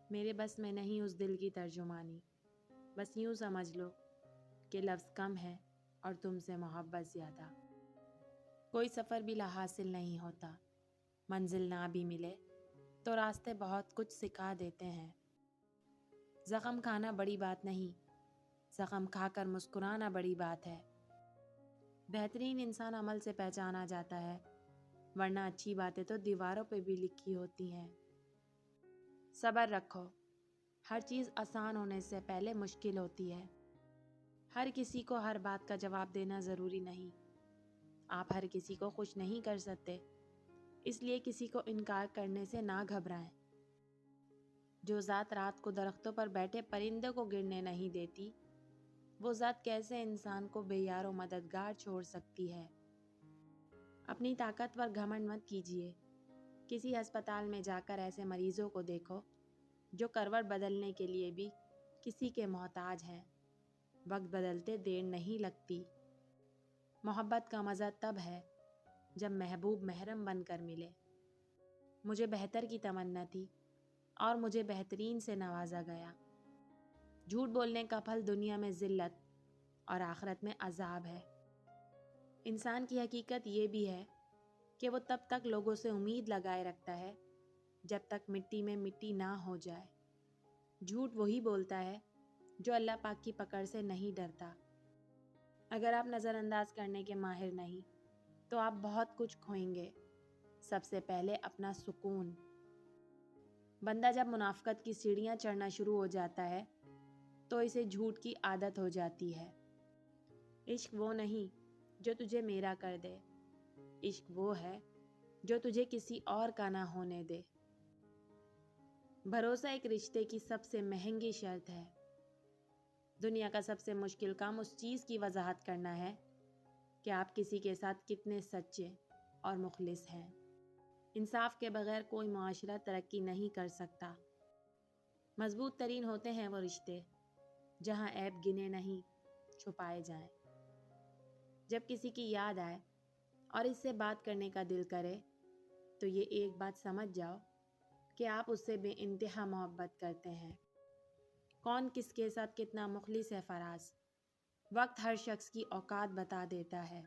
میرے بس میں نہیں اس دل کی ترجمانی، بس یوں سمجھ لو کہ لفظ کم ہے اور تم سے محبت زیادہ۔ کوئی سفر بھی لا حاصل نہیں ہوتا، منزل نہ بھی ملے تو راستے بہت کچھ سکھا دیتے ہیں۔ زخم کھانا بڑی بات نہیں، زخم کھا کر مسکرانا بڑی بات ہے۔ بہترین انسان عمل سے پہچانا جاتا ہے، ورنہ اچھی باتیں تو دیواروں پہ بھی لکھی ہوتی ہیں۔ صبر رکھو، ہر چیز آسان ہونے سے پہلے مشکل ہوتی ہے۔ ہر کسی کو ہر بات کا جواب دینا ضروری نہیں، آپ ہر کسی کو خوش نہیں کر سکتے، اس لیے کسی کو انکار کرنے سے نہ گھبرائیں۔ جو ذات رات کو درختوں پر بیٹھے پرندے کو گرنے نہیں دیتی، وہ ذات کیسے انسان کو بے یار و مددگار چھوڑ سکتی ہے؟ اپنی طاقت پر گھمنڈ مت کیجیے۔ کسی ہسپتال میں جا کر ایسے مریضوں کو دیکھو جو کروٹ بدلنے کے لیے بھی کسی کے محتاج ہیں۔ وقت بدلتے دیر نہیں لگتی۔ محبت کا مزہ تب ہے جب محبوب محرم بن کر ملے۔ مجھے بہتر کی تمنا تھی اور مجھے بہترین سے نوازا گیا۔ جھوٹ بولنے کا پھل دنیا میں ذلت اور آخرت میں عذاب ہے۔ انسان کی حقیقت یہ بھی ہے کہ وہ تب تک لوگوں سے امید لگائے رکھتا ہے جب تک مٹی میں مٹی نہ ہو جائے۔ جھوٹ وہی بولتا ہے جو اللہ پاک کی پکڑ سے نہیں ڈرتا۔ اگر آپ نظر انداز کرنے کے ماہر نہیں تو آپ بہت کچھ کھوئیں گے، سب سے پہلے اپنا سکون۔ بندہ جب منافقت کی سیڑھیاں چڑھنا شروع ہو جاتا ہے تو اسے جھوٹ کی عادت ہو جاتی ہے۔ عشق وہ نہیں جو تجھے میرا کر دے، عشق وہ ہے جو تجھے کسی اور کا نہ ہونے دے۔ بھروسہ ایک رشتے کی سب سے مہنگی شرط ہے۔ دنیا کا سب سے مشکل کام اس چیز کی وضاحت کرنا ہے کہ آپ کسی کے ساتھ کتنے سچے اور مخلص ہیں۔ انصاف کے بغیر کوئی معاشرہ ترقی نہیں کر سکتا۔ مضبوط ترین ہوتے ہیں وہ رشتے جہاں عیب گنے نہیں چھپائے جائیں۔ جب کسی کی یاد آئے اور اس سے بات کرنے کا دل کرے تو یہ ایک بات سمجھ جاؤ کہ آپ اس سے بے انتہا محبت کرتے ہیں۔ کون کس کے ساتھ کتنا مخلص ہے فراز، وقت ہر شخص کی اوقات بتا دیتا ہے۔